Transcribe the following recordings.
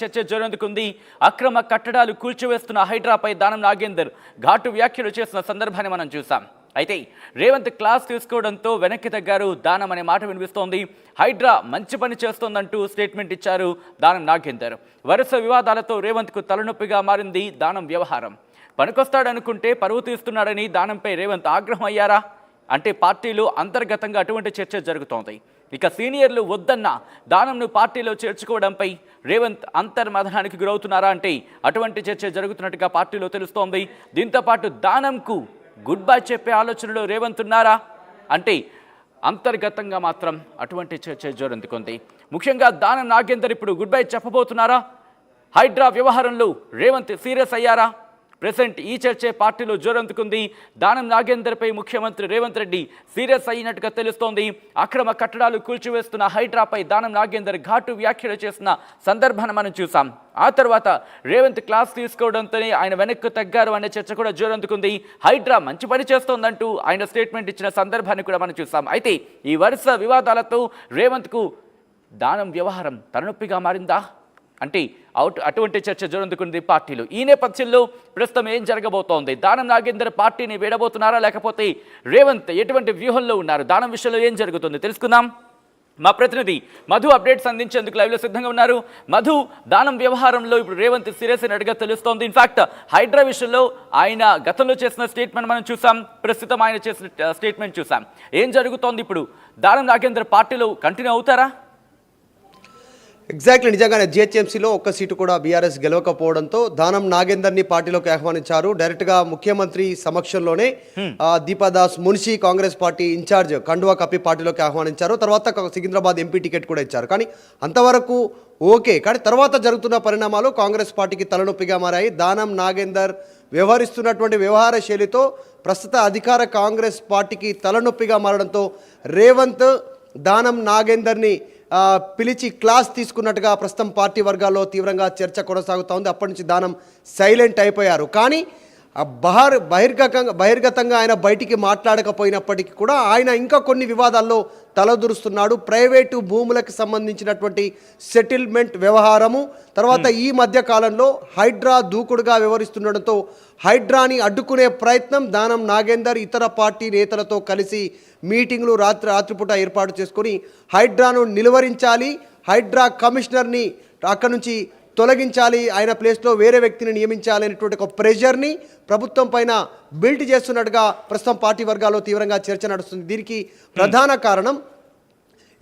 చర్చ జోరందుకుంది. అక్రమ కట్టడాలు కూల్చివేస్తున్న హైడ్రాపై దానం నాగేందర్ ఘాటు వ్యాఖ్యలు చేసిన సందర్భాన్ని మనం చూసాం. అయితే రేవంత్ క్లాస్ తీసుకోవడంతో వెనక్కి తగ్గారు దానం అనే మాట వినిపిస్తోంది. హైడ్రా మంచి పని చేస్తోందంటూ స్టేట్మెంట్ ఇచ్చారు దానం నాగేందర్. వరుస వివాదాలతో రేవంత్కు తలనొప్పిగా మారింది దానం వ్యవహారం. పనికొస్తాడనుకుంటే పరువు తీస్తున్నాడని దానంపై రేవంత్ ఆగ్రహం అయ్యారా అంటే పార్టీలో అంతర్గతంగా అటువంటి చర్చ జరుగుతోంది. ఇక సీనియర్లు వద్దన్న దానంను పార్టీలో చేర్చుకోవడంపై రేవంత్ అంతర్మథనానికి గురవుతున్నారా అంటే అటువంటి చర్చ జరుగుతున్నట్టుగా పార్టీలో తెలుస్తోంది. దీంతో పాటు దానంకు గుడ్ బై చెప్పే ఆలోచనలో రేవంత్ ఉన్నారా అంటే అంతర్గతంగా మాత్రం అటువంటి చర్చ జోరందుకుంది. ముఖ్యంగా దానం నాగేందర్ ఇప్పుడు గుడ్ బై చెప్పబోతున్నారా? హైడ్రా వ్యవహారంలో రేవంత్ సీరియస్ అయ్యారా? ప్రెసెంట్ ఈ చర్చే పార్టీలో జోరందుకుంది. దానం నాగేందర్పై ముఖ్యమంత్రి రేవంత్ రెడ్డి సీరియస్ అయినట్టుగా తెలుస్తోంది. అక్రమ కట్టడాలు కూల్చివేస్తున్న హైడ్రాపై దానం నాగేందర్ ఘాటు వ్యాఖ్యలు చేసిన సందర్భాన్ని మనం చూసాం. ఆ తర్వాత రేవంత్ క్లాస్ తీసుకోవడంతోనే ఆయన వెనక్కు తగ్గారు అనే చర్చ కూడా జోరందుకుంది. హైడ్రా మంచి పని చేస్తోందంటూ ఆయన స్టేట్మెంట్ ఇచ్చిన సందర్భాన్ని కూడా మనం చూసాం. అయితే ఈ వరుస వివాదాలతో రేవంత్కు దానం వ్యవహారం తలనొప్పిగా మారిందా అంటే అటువంటి చర్చ జోరందుకుంది పార్టీలో. ఈ నేపథ్యంలో ప్రస్తుతం ఏం జరగబోతోంది? దానం నాగేందర్ పార్టీని వీడబోతున్నారా లేకపోతే రేవంత్ ఎటువంటి వ్యూహంలో ఉన్నారు? దానం విషయంలో ఏం జరుగుతుంది తెలుసుకుందాం. మా ప్రతినిధి మధు అప్డేట్స్ అందించేందుకు లైవ్లో సిద్ధంగా ఉన్నారు. మధు, దానం వ్యవహారంలో ఇప్పుడు రేవంత్ సీరియస్ అయినట్టుగా తెలుస్తోంది. ఇన్ఫాక్ట్ హైడ్రా విషయంలో ఆయన గతంలో చేసిన స్టేట్మెంట్ మనం చూసాం, ప్రస్తుతం ఆయన చేసిన స్టేట్మెంట్ చూసాం. ఏం జరుగుతోంది ఇప్పుడు? దానం నాగేందర్ పార్టీలో కంటిన్యూ అవుతారా? ఎగ్జాక్ట్లీ, నిజంగానే జిహెచ్ఎంసీలో ఒక్క సీటు కూడా బీఆర్ఎస్ గెలవకపోవడంతో దానం నాగేందర్ని పార్టీలోకి ఆహ్వానించారు. డైరెక్ట్గా ముఖ్యమంత్రి సమక్షంలోనే దీపాదాస్ మున్షి కాంగ్రెస్ పార్టీ ఇన్ఛార్జ్ కండువా కప్పి పార్టీలోకి ఆహ్వానించారు. తర్వాత సికింద్రాబాద్ ఎంపీ టికెట్ కూడా ఇచ్చారు. కానీ అంతవరకు ఓకే. కానీ తర్వాత జరుగుతున్న పరిణామాలు కాంగ్రెస్ పార్టీకి తలనొప్పిగా మారాయి. దానం నాగేందర్ వ్యవహరిస్తున్నటువంటి వ్యవహార శైలితో ప్రస్తుత అధికార కాంగ్రెస్ పార్టీకి తలనొప్పిగా మారడంతో రేవంత్ దానం నాగేందర్ని పిలిచి క్లాస్ తీసుకున్నట్టుగా ప్రస్తుతం పార్టీ వర్గాల్లో తీవ్రంగా చర్చ కొనసాగుతూ ఉంది. అప్పటి నుంచి దానం సైలెంట్ అయిపోయారు. కానీ బహిర్గతంగా ఆయన బయటికి మాట్లాడకపోయినప్పటికీ కూడా ఆయన ఇంకా కొన్ని వివాదాల్లో తలదూరుస్తున్నాడు. ప్రైవేటు భూములకు సంబంధించినటువంటి సెటిల్మెంట్ వ్యవహారము, తర్వాత ఈ మధ్య కాలంలో హైడ్రా దూకుడుగా వ్యవహరిస్తుండడంతో హైడ్రాని అడ్డుకునే ప్రయత్నం దానం నాగేందర్ ఇతర పార్టీ నేతలతో కలిసి మీటింగ్లు రాత్రిపూట ఏర్పాటు చేసుకొని హైడ్రాను నిలువరించాలి, హైడ్రా కమిషనర్ని అక్కడి నుంచి తొలగించాలి, ఆయన ప్లేస్లో వేరే వ్యక్తిని నియమించాలి అనేటువంటి ఒక ప్రెషర్ని ప్రభుత్వం పైన బిల్డ్ చేస్తున్నట్టుగా ప్రస్తుతం పార్టీ వర్గాల్లో తీవ్రంగా చర్చ నడుస్తుంది. దీనికి ప్రధాన కారణం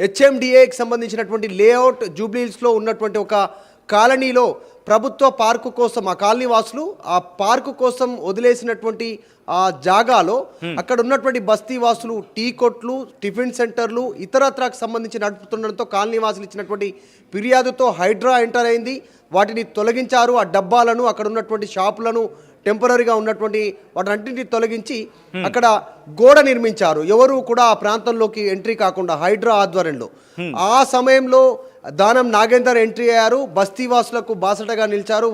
హెచ్ఎండిఏకి సంబంధించినటువంటి లేఅవుట్ జూబ్లీహిల్స్లో ఉన్నటువంటి ఒక కాలనీలో ప్రభుత్వ పార్కు కోసం ఆ కాలనీ వాసులు ఆ పార్కు కోసం వదిలేసినటువంటి ఆ జాగాలో అక్కడ ఉన్నటువంటి బస్తీ వాసులు టీ కొట్లు, టిఫిన్ సెంటర్లు ఇతరత్రకు సంబంధించి నడుపుతుండడంతో కాలనీ వాసులు ఇచ్చినటువంటి ఫిర్యాదుతో హైడ్రా ఎంటర్ అయింది. వాటిని తొలగించారు. ఆ డబ్బాలను, అక్కడ ఉన్నటువంటి షాపులను, టెంపరీగా ఉన్నటువంటి వాటిని తొలగించి అక్కడ గోడ నిర్మించారు. ఎవరు కూడా ఆ ప్రాంతంలోకి ఎంట్రీ కాకుండా హైడ్రా ఆధ్వర్యంలో. ఆ సమయంలో దానం నాగేందర్ ఎంట్రీ అయ్యారు. బస్తీవాసులకు బాసటగా నిలిచారు.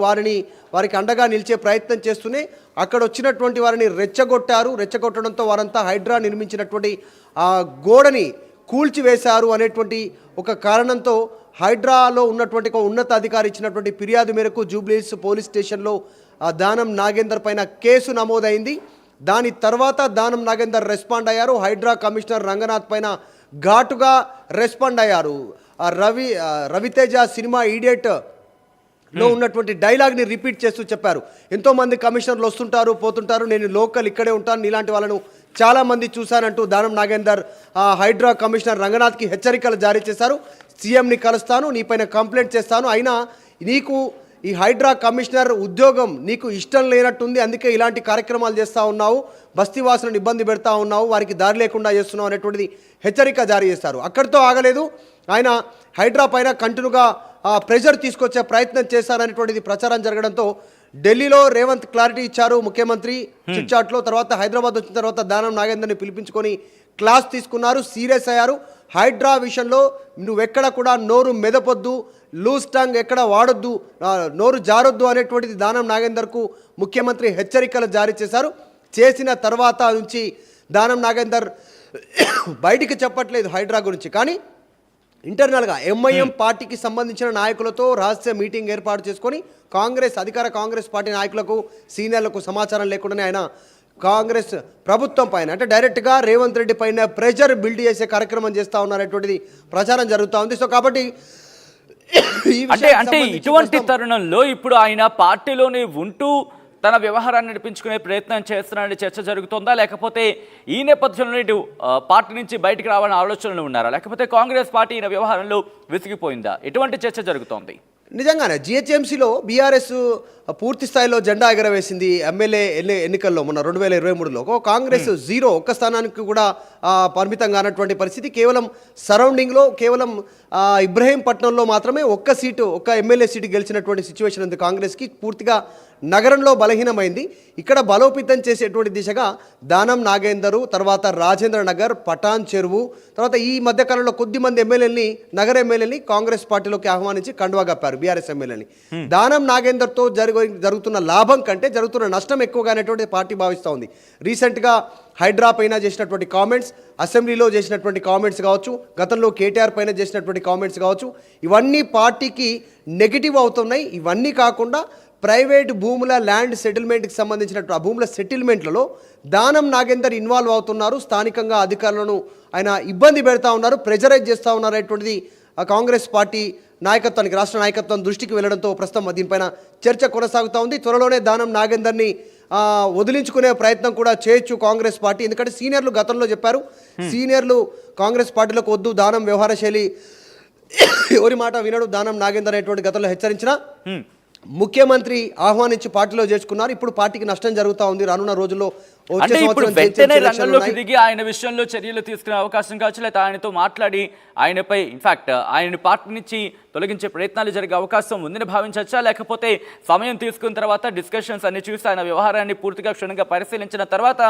వారికి అండగా నిలిచే ప్రయత్నం చేస్తూనే అక్కడ వచ్చినటువంటి వారిని రెచ్చగొట్టడంతో వారంతా హైడ్రా నిర్మించినటువంటి ఆ గోడని కూల్చివేశారు అనేటువంటి ఒక కారణంతో హైడ్రాలో ఉన్నటువంటి ఒక ఉన్నత అధికారి ఇచ్చినటువంటి ఫిర్యాదు మేరకు జూబ్లీహిల్స్ పోలీస్ స్టేషన్లో దానం నాగేందర్ పైన కేసు నమోదైంది. దాని తర్వాత దానం నాగేందర్ రెస్పాండ్ అయ్యారు. హైడ్రా కమిషనర్ రంగనాథ్ పైన ఘాటుగా రెస్పాండ్ అయ్యారు. రవితేజ సినిమా ఈడియట్లో ఉన్నటువంటి డైలాగ్ని రిపీట్ చేస్తూ చెప్పారు, ఎంతోమంది కమిషనర్లు వస్తుంటారు పోతుంటారు, నేను లోకల్ ఇక్కడే ఉంటాను, నీలాంటి వాళ్ళను చాలామంది చూశానంటూ దానం నాగేందర్ హైడ్రా కమిషనర్ రంగనాథ్కి హెచ్చరికలు జారీ చేశారు. సీఎంని కలుస్తాను, నీపైన కంప్లైంట్ చేస్తాను, అయినా నీకు ఈ హైడ్రా కమిషనర్ ఉద్యోగం నీకు ఇష్టం లేనట్టుంది, అందుకే ఇలాంటి కార్యక్రమాలు చేస్తూ ఉన్నావు, బస్తీవాసులను ఇబ్బంది పెడతా ఉన్నావు, వారికి దారి లేకుండా చేస్తున్నావు అనేటువంటిది హెచ్చరిక జారీ చేశారు. అక్కడితో ఆగలేదు. ఆయన హైడ్రా పైన కంటిన్యూగా ప్రెషర్ తీసుకొచ్చే ప్రయత్నం చేశారనేటువంటిది ప్రచారం జరగడంతో ఢిల్లీలో రేవంత్ క్లారిటీ ఇచ్చారు ముఖ్యమంత్రి చిట్చాట్లో. తర్వాత హైదరాబాద్ వచ్చిన తర్వాత దానం నాగేందర్ని పిలిపించుకొని క్లాస్ తీసుకున్నారు, సీరియస్ అయ్యారు. హైడ్రా విషయంలో నువ్వెక్కడ కూడా నోరు మెదపొద్దు, లూజ్ టంగ్ ఎక్కడ వాడొద్దు, నోరు జారొద్దు అనేటువంటిది దానం నాగేందర్కు ముఖ్యమంత్రి హెచ్చరికలు జారీ చేశారు. చేసిన తర్వాత నుంచి దానం నాగేందర్ బయటికి చెప్పట్లేదు హైడ్రా గురించి. కానీ ఇంటర్నల్గా ఎంఐఎం పార్టీకి సంబంధించిన నాయకులతో రహస్య మీటింగ్ ఏర్పాటు చేసుకొని అధికార కాంగ్రెస్ పార్టీ నాయకులకు సీనియర్లకు సమాచారం లేకుండానే ఆయన కాంగ్రెస్ ప్రభుత్వం పైన అంటే డైరెక్ట్గా రేవంత్ రెడ్డి పైన ప్రెషర్ బిల్డ్ చేసే కార్యక్రమం చేస్తూ ఉన్నారనేటువంటిది ప్రచారం జరుగుతూ ఉంది. సో కాబట్టి అంటే ఇటువంటి తరుణంలో ఇప్పుడు ఆయన పార్టీలోనే ఉంటూ తన వ్యవహారాన్ని నడిపించుకునే ప్రయత్నం చేస్తున్నారని చర్చ జరుగుతుందా, లేకపోతే ఈ నేపథ్యంలో ఇటు పార్టీ నుంచి బయటికి రావాలని ఆలోచనలు ఉన్నారా, లేకపోతే కాంగ్రెస్ పార్టీ ఈయన వ్యవహారంలో విసిగిపోయిందా? ఎటువంటి చర్చ జరుగుతోంది? నిజంగానే జిహెచ్ఎంసీలో బీఆర్ఎస్ పూర్తి స్థాయిలో జెండా ఎగరవేసింది ఎమ్మెల్యే ఎన్నికల్లో మొన్న 2023లో. కాంగ్రెస్ జీరో, ఒక్క స్థానానికి కూడా పరిమితం కానటువంటి పరిస్థితి. కేవలం సరౌండింగ్లో కేవలం ఇబ్రహీంపట్నంలో మాత్రమే ఒక్క ఎమ్మెల్యే సీటు గెలిచినటువంటి సిచ్యువేషన్ ఉంది కాంగ్రెస్కి. పూర్తిగా నగరంలో బలహీనమైంది. ఇక్కడ బలోపేతం చేసేటువంటి దిశగా దానం నాగేందరు, తర్వాత రాజేంద్ర నగర్, పటాన్ చెరువు, తర్వాత ఈ మధ్యకాలంలో కొద్దిమంది నగర ఎమ్మెల్యేని కాంగ్రెస్ పార్టీలోకి ఆహ్వానించి కండువా కప్పారు బీఆర్ఎస్ ఎమ్మెల్యేని. దానం నాగేందర్తో జరుగుతున్న లాభం కంటే జరుగుతున్న నష్టం ఎక్కువగా అనేటువంటి పార్టీ భావిస్తూ ఉంది. రీసెంట్గా హైడ్రా పైన చేసినటువంటి కామెంట్స్, అసెంబ్లీలో చేసినటువంటి కామెంట్స్ కావచ్చు, గతంలో కేటీఆర్ పైన చేసినటువంటి కామెంట్స్ కావచ్చు, ఇవన్నీ పార్టీకి నెగిటివ్ అవుతున్నాయి. ఇవన్నీ కాకుండా ప్రైవేట్ భూముల ల్యాండ్ సెటిల్మెంట్కి సంబంధించినటువంటి ఆ భూముల సెటిల్మెంట్లలో దానం నాగేందర్ ఇన్వాల్వ్ అవుతున్నారు. స్థానికంగా అధికారులను ఆయన ఇబ్బంది పెడతా ఉన్నారు, ప్రెజరైజ్ చేస్తూ ఉన్నారు అనేటువంటిది కాంగ్రెస్ పార్టీ నాయకత్వానికి, రాష్ట్ర నాయకత్వం దృష్టికి వెళ్ళడంతో ప్రస్తుతం దీనిపైన చర్చ కొనసాగుతూ ఉంది. త్వరలోనే దానం నాగేందర్ని వదిలించుకునే ప్రయత్నం కూడా చేయొచ్చు కాంగ్రెస్ పార్టీ. ఎందుకంటే సీనియర్లు గతంలో చెప్పారు, సీనియర్లు కాంగ్రెస్ పార్టీలోకి వద్దు, దానం వ్యవహార శైలి ఎవరి మాట వినడు దానం నాగేందర్ అనేటువంటి గతంలో హెచ్చరించిన ముఖ్యమంత్రి ఆహ్వానించి పార్టీలో చేర్చుకున్నారు. ఇప్పుడు పార్టీకి నష్టం జరుగుతూ ఉంది. రానున్న రోజుల్లో దిగి ఆయన విషయంలో చర్యలు తీసుకునే అవకాశం కావచ్చు, లేదా ఆయనతో మాట్లాడి ఆయనపై ఇన్ఫాక్ట్ ఆయన పార్టీ నుంచి తొలగించే ప్రయత్నాలు జరిగే అవకాశం ఉందని భావించవచ్చా, లేకపోతే సమయం తీసుకున్న తర్వాత డిస్కషన్స్ అన్ని చూసి ఆయన వ్యవహారాన్ని పూర్తిగా క్షుణ్ణంగా పరిశీలించిన తర్వాత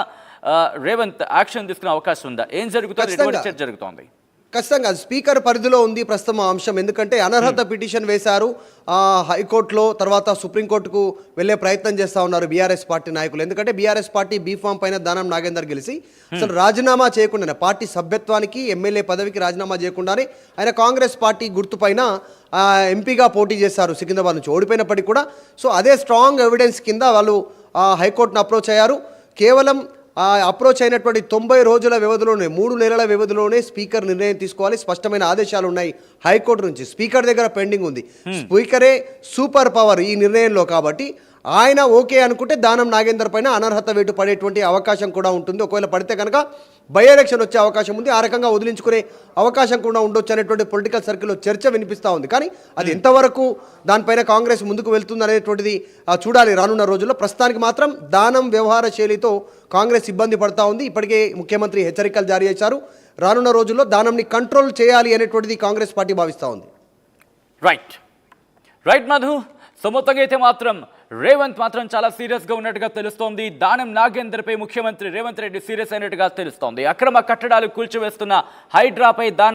రేవంత్ యాక్షన్ తీసుకునే అవకాశం ఉందా? ఏం జరుగుతుంది, ఎటువంటి చర్చ జరుగుతోంది? ఖచ్చితంగా స్పీకర్ పరిధిలో ఉంది ప్రస్తుతం ఆ అంశం. ఎందుకంటే అనర్హత పిటిషన్ వేశారు హైకోర్టులో, తర్వాత సుప్రీంకోర్టుకు వెళ్లే ప్రయత్నం చేస్తూ ఉన్నారు బీఆర్ఎస్ పార్టీ నాయకులు. ఎందుకంటే బీఆర్ఎస్ పార్టీ బీఫామ్ పైన దానం నాగేందర్ గెలిచి అసలు రాజీనామా చేయకుండానే, పార్టీ సభ్యత్వానికి ఎమ్మెల్యే పదవికి రాజీనామా చేయకుండానే ఆయన కాంగ్రెస్ పార్టీ గుర్తుపైన ఎంపీగా పోటీ చేశారు సికింద్రాబాద్ నుంచి, ఓడిపోయినప్పటికీ కూడా. సో అదే స్ట్రాంగ్ ఎవిడెన్స్ కింద వాళ్ళు హైకోర్టును అప్రోచ్ అయ్యారు. కేవలం అప్రోచ్ అయినటువంటి 90 రోజుల వ్యవధిలోనే, 3 నెలల వ్యవధిలోనే స్పీకర్ నిర్ణయం తీసుకోవాలి. స్పష్టమైన ఆదేశాలు ఉన్నాయి హైకోర్టు నుంచి. స్పీకర్ దగ్గర పెండింగ్ ఉంది. స్పీకరే సూపర్ పవర్ ఈ నిర్ణయంలో. కాబట్టి ఆయన ఓకే అనుకుంటే దానం నాగేందర్ పైన అనర్హత వేటు పడేటువంటి అవకాశం కూడా ఉంటుంది. ఒకవేళ పడితే కనుక బై ఎలక్షన్ వచ్చే అవకాశం ఉంది. ఆ రకంగా వదిలించుకునే అవకాశం కూడా ఉండొచ్చు అనేటువంటి పొలిటికల్ సర్కిల్లో చర్చ వినిపిస్తూ ఉంది. కానీ అది ఎంతవరకు దానిపైన కాంగ్రెస్ ముందుకు వెళ్తుంది అనేటువంటిది చూడాలి రానున్న రోజుల్లో. ప్రస్తుతానికి మాత్రం దానం వ్యవహార శైలితో కాంగ్రెస్ ఇబ్బంది పడతా ఉంది. ఇప్పటికే ముఖ్యమంత్రి హెచ్చరికలు జారీ చేశారు. రానున్న రోజుల్లో దానంని కంట్రోల్ చేయాలి అనేటువంటిది కాంగ్రెస్ పార్టీ భావిస్తూ ఉంది. రైట్ మధు. సో మొత్తంగా అయితే మాత్రం రేవంత్ మాత్రం చాలా సీరియస్గా ఉన్నట్టుగా తెలుస్తోంది. దానం నాగేందర్పై ముఖ్యమంత్రి రేవంత్ రెడ్డి సీరియస్ అయినట్టుగా తెలుస్తోంది. అక్రమ కట్టడాలు కూల్చివేస్తున్న హైడ్రాపై